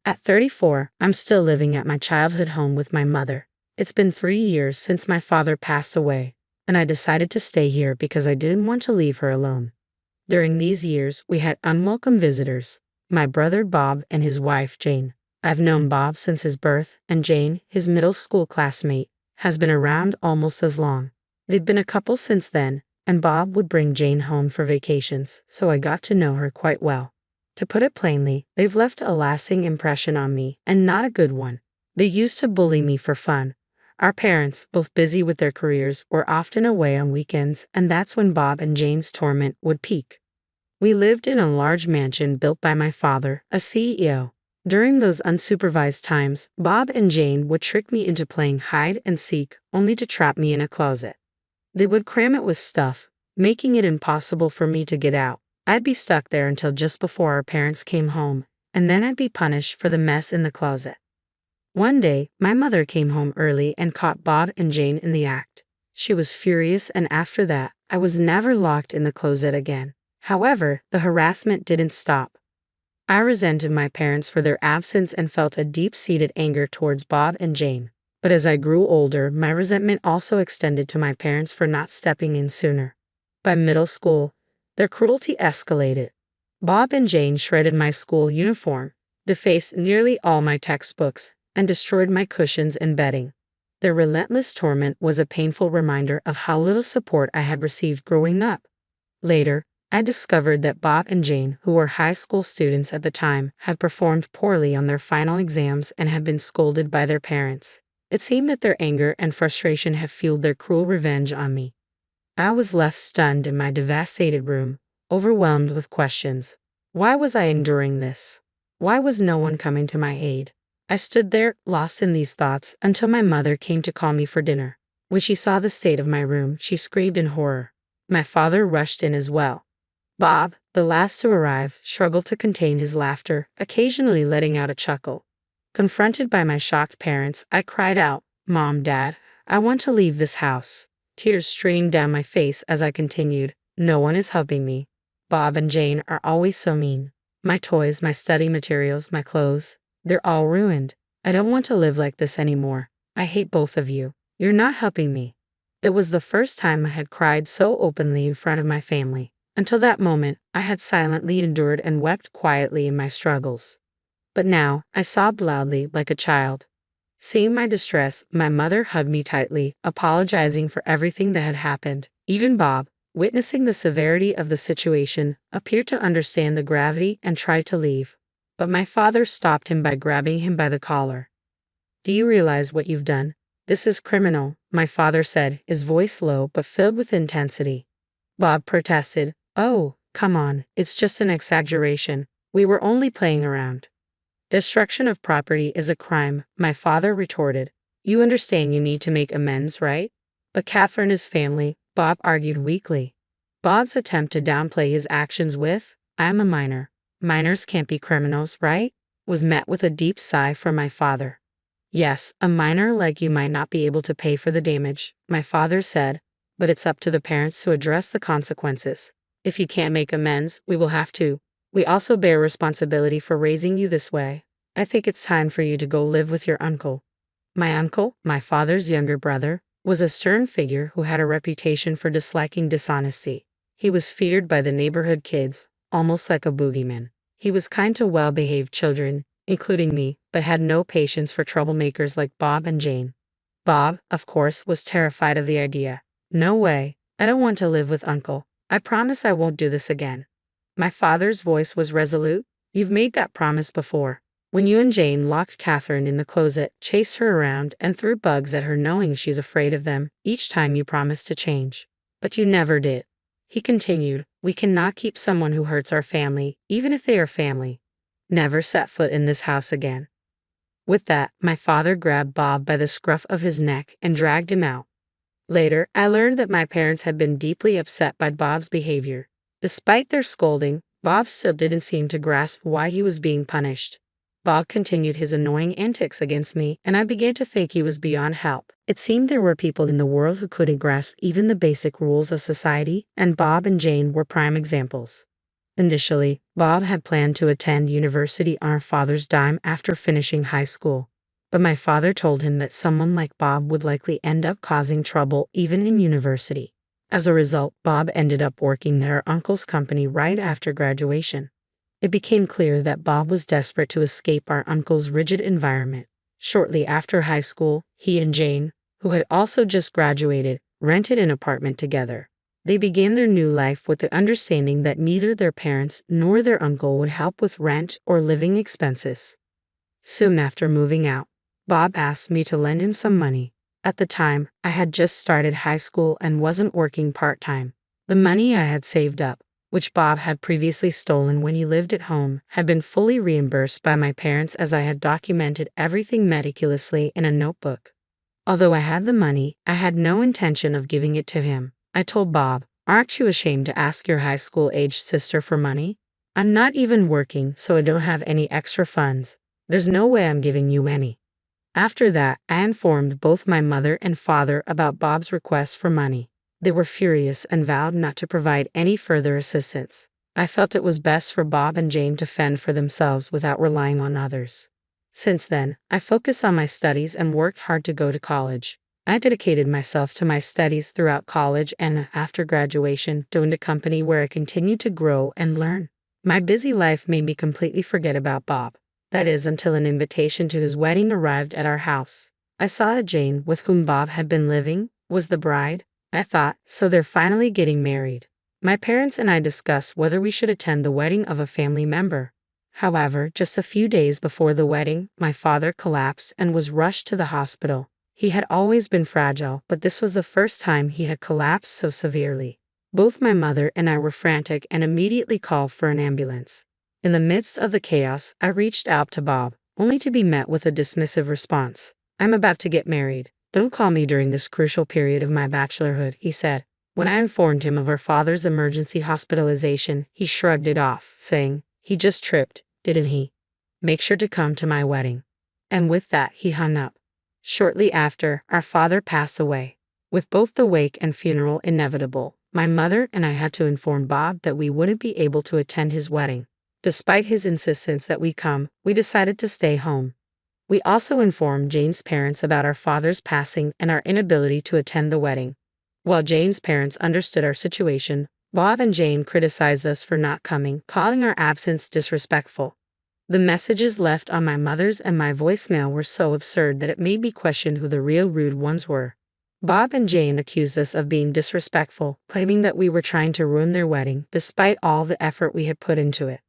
At 34, I'm still living at my childhood home with my mother. It's been 3 years since my father passed away, and I decided to stay here because I didn't want to leave her alone. During these years, we had unwelcome visitors. My brother Bob and his wife Jane. I've known Bob since his birth, and Jane, his middle school classmate, has been around almost as long. They've been a couple since then, and Bob would bring Jane home for vacations, so I got to know her quite well. To put it plainly, they've left a lasting impression on me, and not a good one. They used to bully me for fun. Our parents, both busy with their careers, were often away on weekends, and that's when Bob and Jane's torment would peak. We lived in a large mansion built by my father, a CEO. During those unsupervised times, Bob and Jane would trick me into playing hide and seek, only to trap me in a closet. They would cram it with stuff, making it impossible for me to get out. I'd be stuck there until just before our parents came home, and then I'd be punished for the mess in the closet. One day, my mother came home early and caught Bob and Jane in the act. She was furious, and after that, I was never locked in the closet again. However, the harassment didn't stop. I resented my parents for their absence and felt a deep-seated anger towards Bob and Jane. But as I grew older, my resentment also extended to my parents for not stepping in sooner. By middle school, their cruelty escalated. Bob and Jane shredded my school uniform, defaced nearly all my textbooks, and destroyed my cushions and bedding. Their relentless torment was a painful reminder of how little support I had received growing up. Later, I discovered that Bob and Jane, who were high school students at the time, had performed poorly on their final exams and had been scolded by their parents. It seemed that their anger and frustration had fueled their cruel revenge on me. I was left stunned in my devastated room, overwhelmed with questions. Why was I enduring this? Why was no one coming to my aid? I stood there, lost in these thoughts, until my mother came to call me for dinner. When she saw the state of my room, she screamed in horror. My father rushed in as well. Bob, the last to arrive, struggled to contain his laughter, occasionally letting out a chuckle. Confronted by my shocked parents, I cried out, "Mom, Dad, I want to leave this house." Tears streamed down my face as I continued, "No one is helping me. Bob and Jane are always so mean. My toys, my study materials, my clothes, they're all ruined. I don't want to live like this anymore. I hate both of you. You're not helping me." It was the first time I had cried so openly in front of my family. Until that moment, I had silently endured and wept quietly in my struggles. But now, I sobbed loudly like a child. Seeing my distress, my mother hugged me tightly, apologizing for everything that had happened. Even Bob, witnessing the severity of the situation, appeared to understand the gravity and tried to leave. But my father stopped him by grabbing him by the collar. "Do you realize what you've done? This is criminal," my father said, his voice low but filled with intensity. Bob protested, "Oh, come on, it's just an exaggeration. We were only playing around." "Destruction of property is a crime," my father retorted. "You understand you need to make amends, right?" "But Catherine is family," Bob argued weakly. Bob's attempt to downplay his actions with, "I'm a minor. Minors can't be criminals, right?" was met with a deep sigh from my father. "Yes, a minor like you might not be able to pay for the damage," my father said, "but it's up to the parents to address the consequences. If you can't make amends, we will have to. We also bear responsibility for raising you this way. I think it's time for you to go live with your uncle." My uncle, my father's younger brother, was a stern figure who had a reputation for disliking dishonesty. He was feared by the neighborhood kids, almost like a boogeyman. He was kind to well-behaved children, including me, but had no patience for troublemakers like Bob and Jane. Bob, of course, was terrified of the idea. "No way. I don't want to live with Uncle. I promise I won't do this again." My father's voice was resolute. "You've made that promise before. When you and Jane locked Catherine in the closet, chased her around, and threw bugs at her knowing she's afraid of them, each time you promised to change. But you never did." He continued, "We cannot keep someone who hurts our family, even if they are family. Never set foot in this house again." With that, my father grabbed Bob by the scruff of his neck and dragged him out. Later, I learned that my parents had been deeply upset by Bob's behavior. Despite their scolding, Bob still didn't seem to grasp why he was being punished. Bob continued his annoying antics against me, and I began to think he was beyond help. It seemed there were people in the world who couldn't grasp even the basic rules of society, and Bob and Jane were prime examples. Initially, Bob had planned to attend university on our father's dime after finishing high school. But my father told him that someone like Bob would likely end up causing trouble even in university. As a result, Bob ended up working at our uncle's company right after graduation. It became clear that Bob was desperate to escape our uncle's rigid environment. Shortly after high school, he and Jane, who had also just graduated, rented an apartment together. They began their new life with the understanding that neither their parents nor their uncle would help with rent or living expenses. Soon after moving out, Bob asked me to lend him some money. At the time, I had just started high school and wasn't working part-time. The money I had saved up, which Bob had previously stolen when he lived at home, had been fully reimbursed by my parents as I had documented everything meticulously in a notebook. Although I had the money, I had no intention of giving it to him. I told Bob, "Aren't you ashamed to ask your high school-aged sister for money? I'm not even working, so I don't have any extra funds. There's no way I'm giving you any." After that, I informed both my mother and father about Bob's request for money. They were furious and vowed not to provide any further assistance. I felt it was best for Bob and Jane to fend for themselves without relying on others. Since then, I focused on my studies and worked hard to go to college. I dedicated myself to my studies throughout college and, after graduation, joined a company where I continued to grow and learn. My busy life made me completely forget about Bob. That is, until an invitation to his wedding arrived at our house. I saw that Jane, with whom Bob had been living, was the bride. I thought, so they're finally getting married. My parents and I discussed whether we should attend the wedding of a family member. However, just a few days before the wedding, my father collapsed and was rushed to the hospital. He had always been fragile, but this was the first time he had collapsed so severely. Both my mother and I were frantic and immediately called for an ambulance. In the midst of the chaos, I reached out to Bob, only to be met with a dismissive response. "I'm about to get married. Don't call me during this crucial period of my bachelorhood," he said. When I informed him of our father's emergency hospitalization, he shrugged it off, saying, "He just tripped, didn't he? Make sure to come to my wedding." And with that, he hung up. Shortly after, our father passed away. With both the wake and funeral inevitable, my mother and I had to inform Bob that we wouldn't be able to attend his wedding. Despite his insistence that we come, we decided to stay home. We also informed Jane's parents about our father's passing and our inability to attend the wedding. While Jane's parents understood our situation, Bob and Jane criticized us for not coming, calling our absence disrespectful. The messages left on my mother's and my voicemail were so absurd that it made me question who the real rude ones were. Bob and Jane accused us of being disrespectful, claiming that we were trying to ruin their wedding, despite all the effort we had put into it.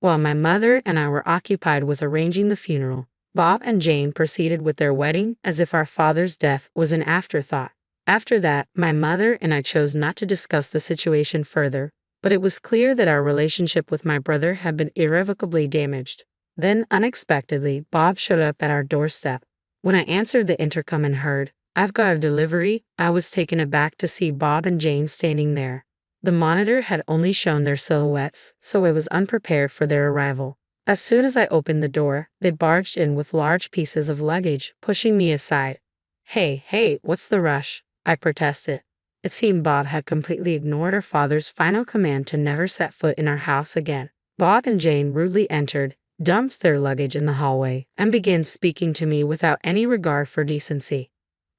While my mother and I were occupied with arranging the funeral, Bob and Jane proceeded with their wedding as if our father's death was an afterthought. After that, my mother and I chose not to discuss the situation further, but it was clear that our relationship with my brother had been irrevocably damaged. Then, unexpectedly, Bob showed up at our doorstep. When I answered the intercom and heard, "I've got a delivery," I was taken aback to see Bob and Jane standing there. The monitor had only shown their silhouettes, so I was unprepared for their arrival. As soon as I opened the door, they barged in with large pieces of luggage, pushing me aside. Hey, what's the rush?" I protested. It seemed Bob had completely ignored our father's final command to never set foot in our house again. Bob and Jane rudely entered, dumped their luggage in the hallway, and began speaking to me without any regard for decency.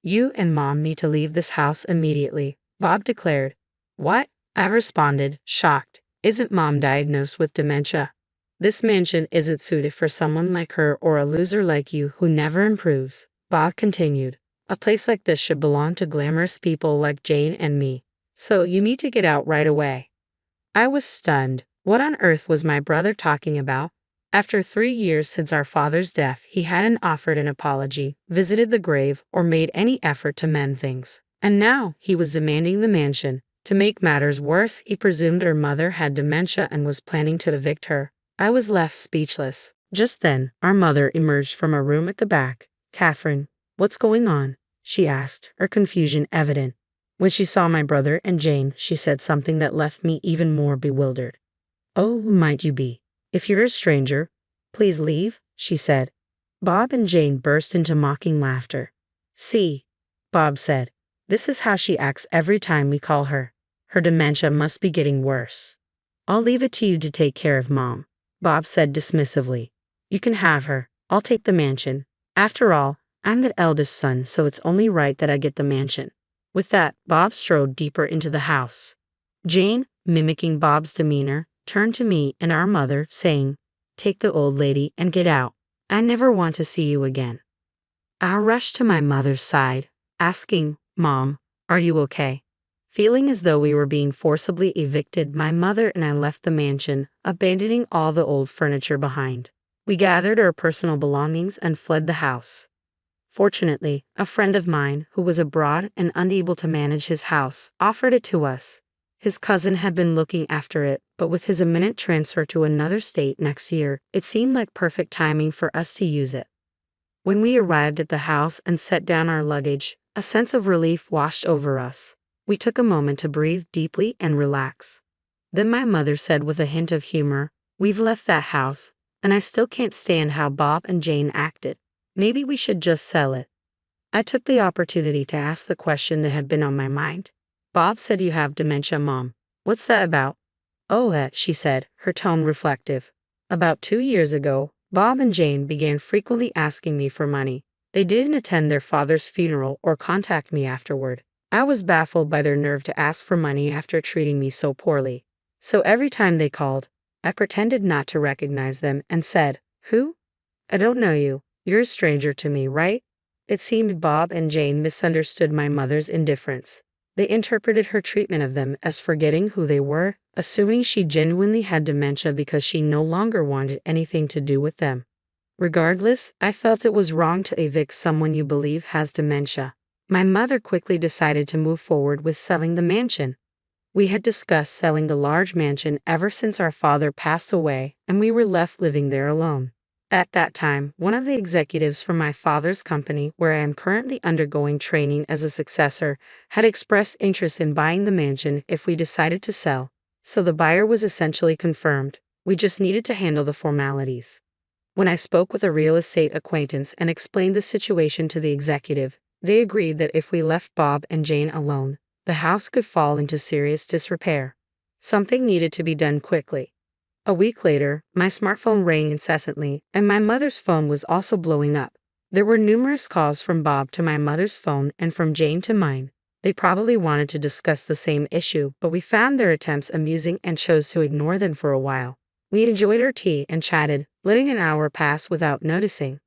"You and Mom need to leave this house immediately," Bob declared. "What?" I responded, shocked. "Isn't Mom diagnosed with dementia? This mansion isn't suited for someone like her or a loser like you who never improves." Bob continued. "A place like this should belong to glamorous people like Jane and me. So you need to get out right away." I was stunned. What on earth was my brother talking about? After 3 years since our father's death, he hadn't offered an apology, visited the grave, or made any effort to mend things. And now, he was demanding the mansion. To make matters worse, he presumed her mother had dementia and was planning to evict her. I was left speechless. Just then, our mother emerged from a room at the back. "Catherine, what's going on?" she asked, her confusion evident. When she saw my brother and Jane, she said something that left me even more bewildered. "Oh, who might you be? If you're a stranger, please leave," she said. Bob and Jane burst into mocking laughter. "See," Bob said, "this is how she acts every time we call her. Her dementia must be getting worse." I'll leave it to you to take care of Mom, Bob said dismissively. You can have her. I'll take the mansion. After all, I'm the eldest son, so it's only right that I get the mansion. With that, Bob strode deeper into the house. Jane, mimicking Bob's demeanor, turned to me and our mother, saying, "Take the old lady and get out. I never want to see you again." I rushed to my mother's side, asking, "Mom, are you okay?" Feeling as though we were being forcibly evicted, my mother and I left the mansion, abandoning all the old furniture behind. We gathered our personal belongings and fled the house. Fortunately, a friend of mine, who was abroad and unable to manage his house, offered it to us. His cousin had been looking after it, but with his imminent transfer to another state next year, it seemed like perfect timing for us to use it. When we arrived at the house and set down our luggage, a sense of relief washed over us. We took a moment to breathe deeply and relax. Then my mother said with a hint of humor, "We've left that house, and I still can't stand how Bob and Jane acted. Maybe we should just sell it." I took the opportunity to ask the question that had been on my mind. "Bob said you have dementia, Mom. What's that about?" "Oh, that," she said, her tone reflective. "About 2 years ago, Bob and Jane began frequently asking me for money. They didn't attend their father's funeral or contact me afterward. I was baffled by their nerve to ask for money after treating me so poorly. So every time they called, I pretended not to recognize them and said, 'Who? I don't know you. You're a stranger to me, right?' It seemed Bob and Jane misunderstood my mother's indifference. They interpreted her treatment of them as forgetting who they were, assuming she genuinely had dementia because she no longer wanted anything to do with them. Regardless, I felt it was wrong to evict someone you believe has dementia. My mother quickly decided to move forward with selling the mansion. We had discussed selling the large mansion ever since our father passed away, and we were left living there alone. At that time, one of the executives from my father's company, where I am currently undergoing training as a successor, had expressed interest in buying the mansion if we decided to sell. So the buyer was essentially confirmed. We just needed to handle the formalities. When I spoke with a real estate acquaintance and explained the situation to the executive, they agreed that if we left Bob and Jane alone, the house could fall into serious disrepair. Something needed to be done quickly. A week later, my smartphone rang incessantly, and my mother's phone was also blowing up. There were numerous calls from Bob to my mother's phone and from Jane to mine. They probably wanted to discuss the same issue, but we found their attempts amusing and chose to ignore them for a while. We enjoyed our tea and chatted, letting an hour pass without noticing.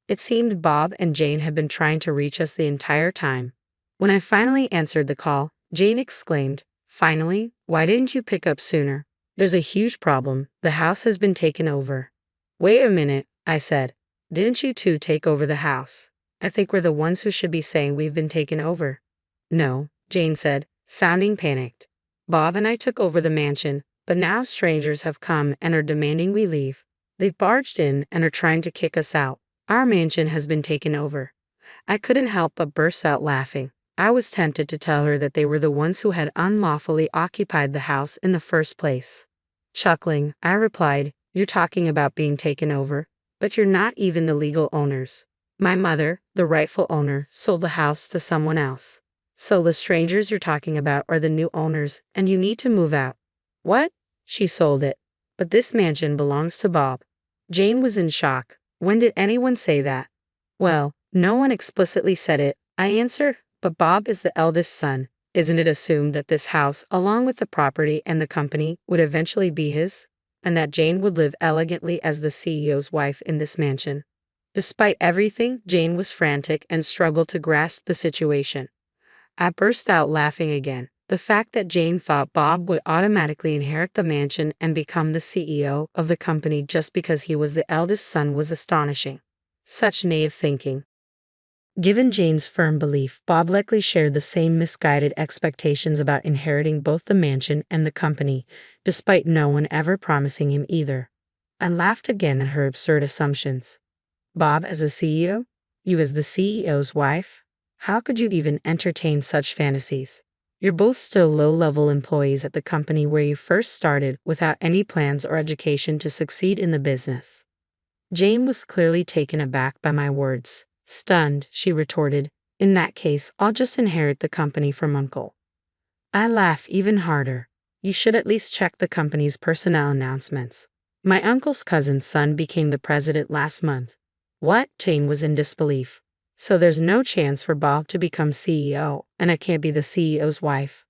It seemed Bob and Jane had been trying to reach us the entire time. When I finally answered the call, Jane exclaimed, "Finally, why didn't you pick up sooner? There's a huge problem. The house has been taken over." "Wait a minute," I said. "Didn't you two take over the house? I think we're the ones who should be saying we've been taken over." "No," Jane said, sounding panicked. "Bob and I took over the mansion, but now strangers have come and are demanding we leave. They've barged in and are trying to kick us out. Our mansion has been taken over." I couldn't help but burst out laughing. I was tempted to tell her that they were the ones who had unlawfully occupied the house in the first place. Chuckling, I replied, "You're talking about being taken over, but you're not even the legal owners. My mother, the rightful owner, sold the house to someone else. So the strangers you're talking about are the new owners, and you need to move out." "What?" "She sold it. But this mansion belongs to Bob." Jane was in shock. "When did anyone say that?" "Well, no one explicitly said it," I answered, "but Bob is the eldest son. Isn't it assumed that this house, along with the property and the company, would eventually be his? And that Jane would live elegantly as the CEO's wife in this mansion?" Despite everything, Jane was frantic and struggled to grasp the situation. I burst out laughing again. The fact that Jane thought Bob would automatically inherit the mansion and become the CEO of the company just because he was the eldest son was astonishing. Such naive thinking. Given Jane's firm belief, Bob likely shared the same misguided expectations about inheriting both the mansion and the company, despite no one ever promising him either. I laughed again at her absurd assumptions. "Bob as a CEO? You as the CEO's wife? How could you even entertain such fantasies? You're both still low-level employees at the company where you first started without any plans or education to succeed in the business." Jane was clearly taken aback by my words. Stunned, she retorted, "In that case, I'll just inherit the company from Uncle." I laughed even harder. You should at least check the company's personnel announcements. My uncle's cousin's son became the president last month. What? Jane was in disbelief. So there's no chance for Bob to become CEO, and I can't be the CEO's wife.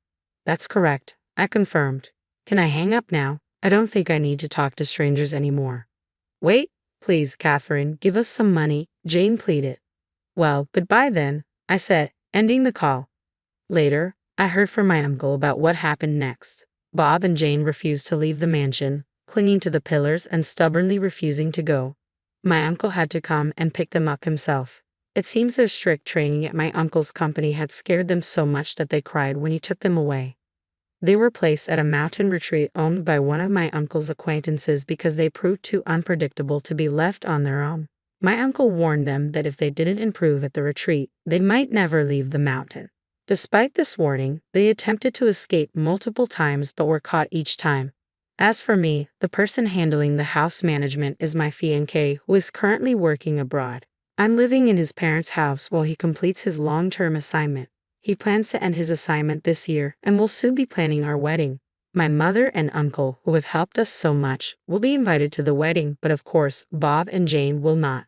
That's correct, I confirmed. Can I hang up now? I don't think I need to talk to strangers anymore. Wait, please, Catherine, give us some money, Jane pleaded. Well, goodbye then, I said, ending the call. Later, I heard from my uncle about what happened next. Bob and Jane refused to leave the mansion, clinging to the pillars and stubbornly refusing to go. My uncle had to come and pick them up himself. It seems their strict training at my uncle's company had scared them so much that they cried when he took them away. They were placed at a mountain retreat owned by one of my uncle's acquaintances because they proved too unpredictable to be left on their own. My uncle warned them that if they didn't improve at the retreat, they might never leave the mountain. Despite this warning, they attempted to escape multiple times but were caught each time. As for me, the person handling the house management is my fiancé, who is currently working abroad. I'm living in his parents' house while he completes his long-term assignment. He plans to end his assignment this year and will soon be planning our wedding. My mother and uncle, who have helped us so much, will be invited to the wedding, but of course, Bob and Jane will not.